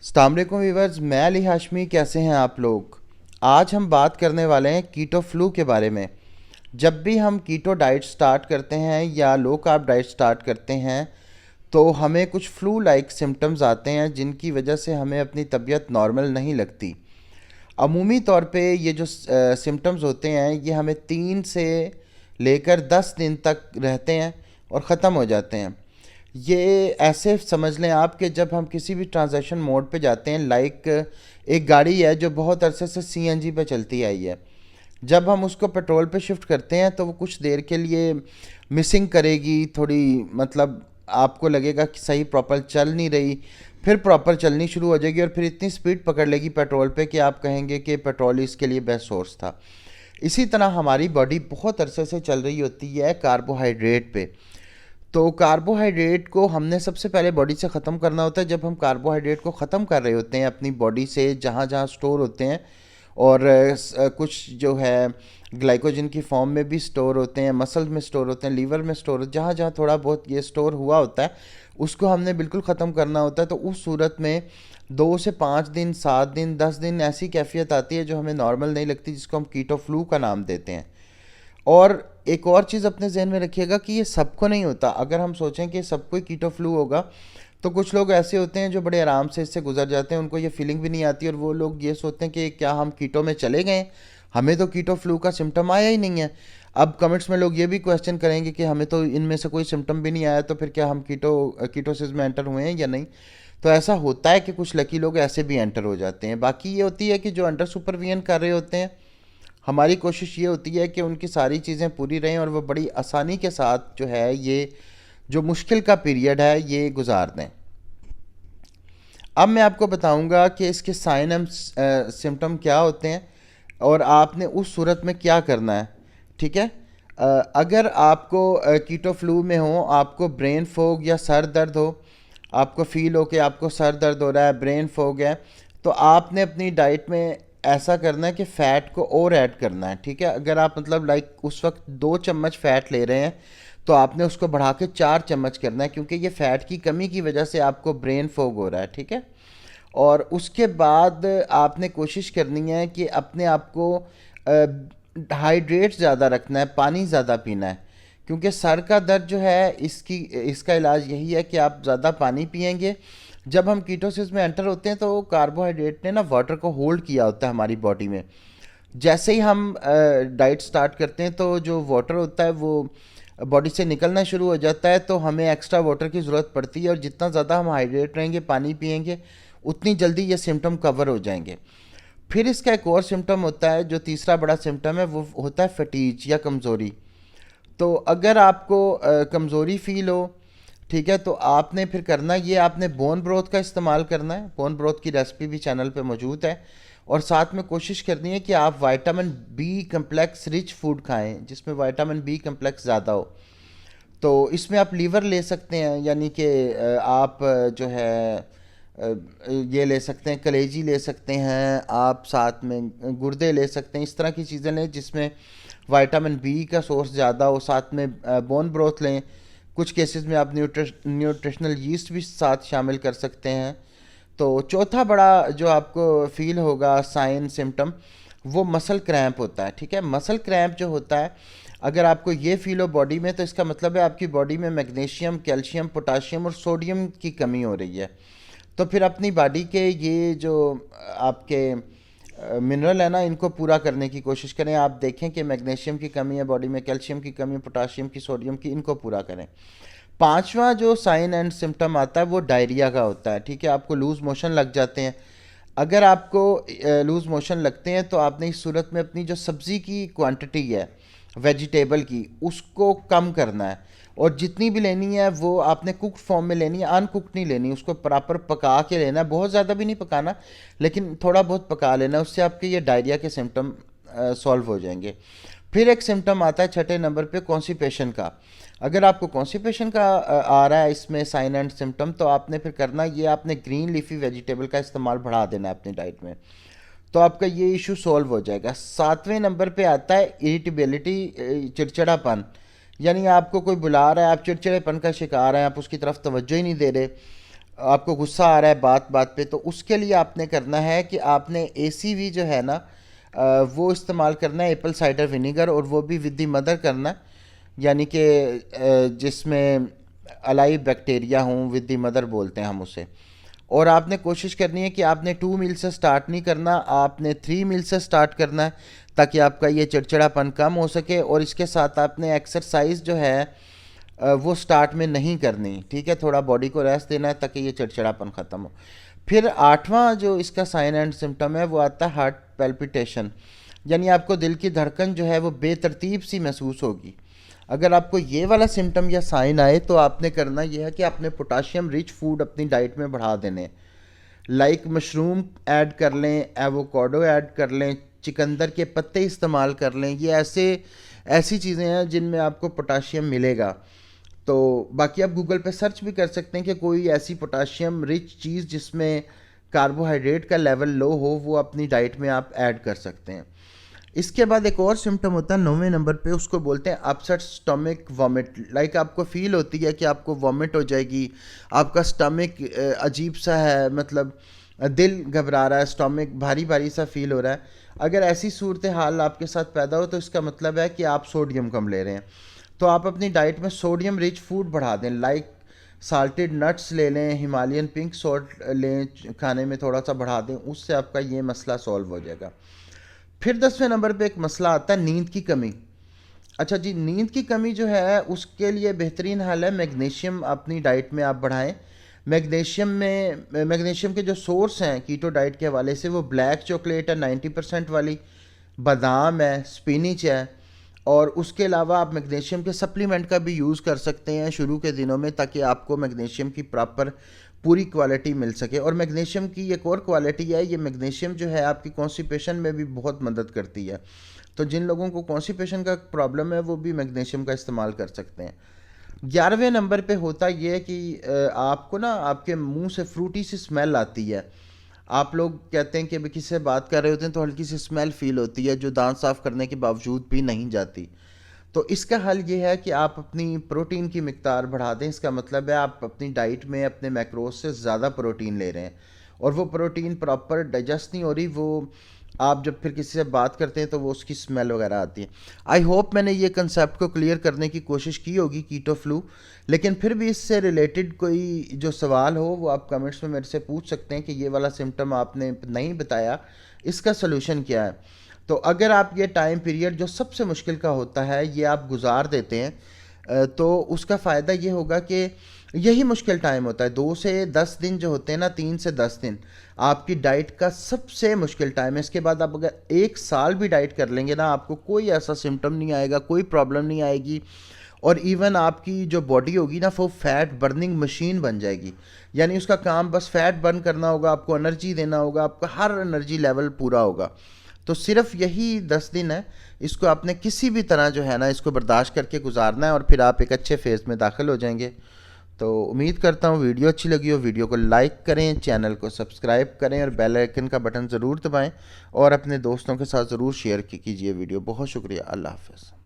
अस्सलाम वालेकुम वीवर्स, मैं अली हाशमी। कैसे हैं आप लोग। आज हम बात करने वाले हैं कीटो फ्लू के बारे में। जब भी हम कीटो डाइट स्टार्ट करते हैं या लो कार्ब डाइट स्टार्ट करते हैं तो हमें कुछ फ्लू लाइक सिम्टम्स आते हैं जिनकी वजह से हमें अपनी तबीयत नॉर्मल नहीं लगती। अमूमी तौर पे ये जो सिम्टम्स होते हैं ये हमें 3 से लेकर 10 दिन तक रहते हैं और ख़त्म हो जाते हैं। ये ऐसे समझ लें आप कि जब हम किसी भी ट्रांजैक्शन मोड पे जाते हैं, लाइक एक गाड़ी है जो बहुत अरसे से सीएनजी पे चलती आई है। जब हम उसको पेट्रोल पे शिफ्ट करते हैं तो वो कुछ देर के लिए मिसिंग करेगी थोड़ी, मतलब आपको लगेगा कि सही प्रॉपर चल नहीं रही, फिर प्रॉपर चलनी शुरू हो जाएगी और फिर इतनी स्पीड पकड़ लेगी पेट्रोल पे कि आप कहेंगे कि पेट्रोल इसके लिए बेस्ट सोर्स था। इसी तरह हमारी बॉडी बहुत अरसे से चल रही होती है कार्बोहाइड्रेट पे। तो कार्बोहाइड्रेट को हमने सबसे पहले बॉडी से ख़त्म करना होता है। जब हम कार्बोहाइड्रेट को ख़त्म कर रहे होते हैं अपनी बॉडी से, जहाँ जहाँ स्टोर होते हैं, और कुछ जो है ग्लाइकोजन की फॉर्म में भी स्टोर होते हैं, मसल में स्टोर होते हैं, लीवर में स्टोर होते हैं, जहाँ जहाँ थोड़ा बहुत ये स्टोर हुआ होता है उसको हमने बिल्कुल ख़त्म करना होता है। तो उस सूरत में 2 से 5 दिन, 7 दिन, 10 दिन ऐसी कैफियत आती है जो हमें नॉर्मल नहीं लगती, जिसको हम कीटो फ्लू का नाम देते हैं। और एक और चीज़ अपने जहन में रखिएगा कि ये सबको नहीं होता। अगर हम सोचें कि सबको ही कीटो फ्लू होगा तो कुछ लोग ऐसे होते हैं जो बड़े आराम से इससे गुजर जाते हैं, उनको ये फीलिंग भी नहीं आती और वो लोग ये सोचते हैं कि क्या हम कीटो में चले गए, हमें तो कीटो फ्लू का सिम्टम आया ही नहीं है। अब कमेंट्स में लोग ये भी क्वेश्चन करेंगे कि हमें तो इनमें से कोई सिम्टम भी नहीं आया, तो फिर क्या हम कीटोसिस में एंटर हुए हैं या नहीं। तो ऐसा होता है कि कुछ लकी लोग ऐसे भी एंटर हो जाते हैं। बाकी ये होती है कि जो अंडर सुपरविजन कर रहे होते हैं, हमारी कोशिश ये होती है कि उनकी सारी चीज़ें पूरी रहें और वो बड़ी आसानी के साथ जो है ये जो मुश्किल का पीरियड है ये गुजार दें। अब मैं आपको बताऊंगा कि इसके साइन एंड सिम्टम क्या होते हैं और आपने उस सूरत में क्या करना है। ठीक है। अगर आपको कीटो फ्लू में हो, आपको ब्रेन फोग या सर दर्द हो, आपको फील हो कि आपको सर दर्द हो रहा है, ब्रेन फोग है, तो आपने अपनी डाइट में ऐसा करना है कि फ़ैट को और ऐड करना है। ठीक है। अगर आप मतलब लाइक उस वक्त 2 चम्मच फ़ैट ले रहे हैं तो आपने उसको बढ़ा के 4 चम्मच करना है, क्योंकि ये फ़ैट की कमी की वजह से आपको ब्रेन फोग हो रहा है। ठीक है। और उसके बाद आपने कोशिश करनी है कि अपने आप को हाइड्रेट ज़्यादा रखना है, पानी ज़्यादा पीना है, क्योंकि सर का दर्द जो है इसका इलाज यही है कि आप ज़्यादा पानी पिएंगे। जब हम कीटोसिस में एंटर होते हैं तो कार्बोहाइड्रेट ने ना वाटर को होल्ड किया होता है हमारी बॉडी में। जैसे ही हम डाइट स्टार्ट करते हैं तो जो वाटर होता है वो बॉडी से निकलना शुरू हो जाता है, तो हमें एक्स्ट्रा वाटर की ज़रूरत पड़ती है और जितना ज़्यादा हम हाइड्रेट रहेंगे, पानी पिएंगे, उतनी जल्दी ये सिम्टम कवर हो जाएंगे। फिर इसका एक और सिम्टम होता है, जो तीसरा बड़ा सिम्टम है, वो होता है फटीज या कमज़ोरी। तो अगर आपको कमज़ोरी फील हो, ठीक है, तो आपने फिर करना ये, आपने बोन ब्रोथ का इस्तेमाल करना है। बोन ब्रोथ की रेसिपी भी चैनल पे मौजूद है। और साथ में कोशिश करनी है कि आप vitamin B complex rich food खाएं जिसमें विटामिन बी कम्प्लेक्स ज़्यादा हो। तो इसमें आप लीवर ले सकते हैं, यानी कि आप जो है ये ले सकते हैं, कलेजी ले सकते हैं, आप साथ में गुर्दे ले सकते हैं। इस तरह की चीज़ें लें जिसमें विटामिन बी का सोर्स ज़्यादा हो। साथ में बोन ब्रोथ लें। कुछ केसेस में आप न्यूट्रिशनल यीस्ट भी साथ शामिल कर सकते हैं। तो चौथा बड़ा जो आपको फील होगा साइन सिम्टम, वो मसल क्रैम्प होता है। ठीक है। मसल क्रैम्प जो होता है, अगर आपको ये फील हो बॉडी में, तो इसका मतलब है आपकी बॉडी में मैग्नीशियम, कैल्शियम, पोटाशियम और सोडियम की कमी हो रही है। तो फिर अपनी बॉडी के ये जो आपके मिनरल है ना, इनको पूरा करने की कोशिश करें। आप देखें कि मैग्नीशियम की कमी है बॉडी में, कैल्शियम की कमी, पोटाशियम की, सोडियम की, इनको पूरा करें। पांचवा जो साइन एंड सिम्टम आता है वो डायरिया का होता है। ठीक है। आपको लूज़ मोशन लग जाते हैं। अगर आपको लूज़ मोशन लगते हैं तो आपने इस सूरत में अपनी जो सब्ज़ी की क्वांटिटी है वेजिटेबल की, उसको कम करना है और जितनी भी लेनी है वो आपने कुक्ड फॉर्म में लेनी है, अनकुक्ड नहीं लेनी। उसको प्रॉपर पका के लेना है, बहुत ज़्यादा भी नहीं पकाना, लेकिन थोड़ा बहुत पका लेना है। उससे आपके ये डायरिया के सिम्टम सॉल्व हो जाएंगे। फिर एक सिम्टम आता है छठे नंबर पे कॉन्स्टिपेशन का। अगर आपको कॉन्स्टिपेशन का आ रहा है इसमें साइन एंड सिम्टम, तो आपने फिर करना ये, आपने ग्रीन लीफी वेजिटेबल का इस्तेमाल बढ़ा देना है अपनी डाइट में, तो आपका ये इशू सॉल्व हो जाएगा। सातवें नंबर पे आता है इरिटेबिलिटी, चिड़चिड़ापन। यानी आपको कोई बुला रहा है, आप चिड़चिड़ेपन का शिकार हैं, आप उसकी तरफ तवज्जो ही नहीं दे रहे। आपको गुस्सा आ रहा है बात बात पे, तो उसके लिए आपने करना है कि आपने ACV जो है ना वो इस्तेमाल करना है, एप्पल साइडर विनीगर, और वो भी विद दी मदर करना है, यानी कि जिसमें अलाइव बैक्टीरिया हों, विद दी मदर बोलते हैं हम उसे। और आपने कोशिश करनी है कि आपने 2 मील से स्टार्ट नहीं करना, आपने 3 मील से स्टार्ट करना है, ताकि आपका ये चिड़चिड़ापन कम हो सके। और इसके साथ आपने एक्सरसाइज जो है वो स्टार्ट में नहीं करनी, ठीक है, थोड़ा बॉडी को रेस्ट देना है ताकि ये चिड़चिड़ापन ख़त्म हो। फिर 8वां जो इसका साइन एंड सिम्टम है वो आता है हार्ट पैल्पिटेशन, यानी आपको दिल की धड़कन जो है वो बेतरतीब सी महसूस होगी। अगर आपको ये वाला सिम्टम या साइन आए तो आपने करना यह है कि आपने पोटाशियम रिच फूड अपनी डाइट में बढ़ा देने, लाइक मशरूम ऐड कर लें, एवोकाडो ऐड कर लें, चिकंदर के पत्ते इस्तेमाल कर लें। ये ऐसी चीज़ें हैं जिनमें आपको पोटाशियम मिलेगा। तो बाकी आप गूगल पे सर्च भी कर सकते हैं कि कोई ऐसी पोटाशियम रिच चीज़ जिसमें कार्बोहाइड्रेट का लेवल लो हो, वो अपनी डाइट में आप ऐड कर सकते हैं। इसके बाद एक और सिम्टम होता है 9वें नंबर पे, उसको बोलते हैं अपसेट स्टमक वॉमिट। लाइक आपको फील होती है कि आपको वॉमिट हो जाएगी, आपका स्टमक अजीब सा है, मतलब दिल घबरा रहा है, स्टमक भारी भारी सा फील हो रहा है। अगर ऐसी सूरत हाल आपके साथ पैदा हो तो इसका मतलब है कि आप सोडियम कम ले रहे हैं। तो आप अपनी डाइट में सोडियम रिच फूड बढ़ा दें, लाइक साल्टेड नट्स ले लें, हिमालयन पिंक सॉल्ट लें, खाने में थोड़ा सा बढ़ा दें, उससे आपका ये मसला सॉल्व हो जाएगा। फिर 10वें नंबर पे एक मसला आता है नींद की कमी। अच्छा जी, नींद की कमी जो है उसके लिए बेहतरीन हल है मैग्नीशियम अपनी डाइट में आप बढ़ाएं। मैग्नीशियम के जो सोर्स हैं कीटो डाइट के हवाले से, वो ब्लैक चॉकलेट है 90% वाली, बादाम है, स्पिनिच है, और उसके अलावा आप मैग्नीशियम के सप्लीमेंट का भी यूज़ कर सकते हैं शुरू के दिनों में, ताकि आपको मैग्नीशियम की प्रॉपर पूरी क्वालिटी मिल सके। और मैग्नीशियम की एक और क्वालिटी है, ये मैग्नीशियम जो है आपकी कॉन्स्टिपेशन में भी बहुत मदद करती है। तो जिन लोगों को कॉन्स्टिपेशन का प्रॉब्लम है वो भी मैग्नीशियम का इस्तेमाल कर सकते हैं। 11वें नंबर पे होता ये है कि आपको ना आपके मुंह से फ्रूटी सी स्मेल आती है। आप लोग कहते हैं कि अभी किसी से बात कर रहे होते हैं तो हल्की सी स्मेल फील होती है जो दांत साफ करने के बावजूद भी नहीं जाती। तो इसका हल ये है कि आप अपनी प्रोटीन की मिकदार बढ़ा दें। इसका मतलब है आप अपनी डाइट में अपने मैक्रोस से ज़्यादा प्रोटीन ले रहे हैं, और वो प्रोटीन प्रॉपर डाइजेस्ट नहीं हो रही, वो आप जब फिर किसी से बात करते हैं तो वो उसकी स्मेल वगैरह आती है। आई होप मैंने ये कंसेप्ट को क्लियर करने की कोशिश की होगी कीटो फ्लू। लेकिन फिर भी इससे रिलेटेड कोई जो सवाल हो वो आप कमेंट्स में मेरे से पूछ सकते हैं कि ये वाला सिम्टम आपने नहीं बताया, इसका सलूशन क्या है। तो अगर आप ये टाइम पीरियड जो सबसे मुश्किल का होता है ये आप गुजार देते हैं, तो उसका फ़ायदा ये होगा कि यही मुश्किल टाइम होता है 2 से 10 दिन जो होते हैं ना, 3 से 10 दिन आपकी डाइट का सबसे मुश्किल टाइम है। इसके बाद आप अगर 1 साल भी डाइट कर लेंगे ना, आपको कोई ऐसा सिम्टम नहीं आएगा, कोई प्रॉब्लम नहीं आएगी, और इवन आपकी जो बॉडी होगी ना वो फैट बर्निंग मशीन बन जाएगी। यानी उसका काम बस फैट बर्न करना होगा, आपको एनर्जी देना होगा, आपका हर एनर्जी लेवल पूरा होगा। तो सिर्फ यही 10 दिन है, इसको आपने किसी भी तरह जो है ना इसको बर्दाश्त करके गुजारना है, और फिर आप एक अच्छे फेज़ में दाखिल हो जाएंगे। तो उम्मीद करता हूँ वीडियो अच्छी लगी हो। वीडियो को लाइक करें, चैनल को सब्सक्राइब करें, और बेल आइकन का बटन ज़रूर दबाएं, और अपने दोस्तों के साथ ज़रूर शेयर कीजिए वीडियो। बहुत शुक्रिया, अल्लाह हाफ़िज़।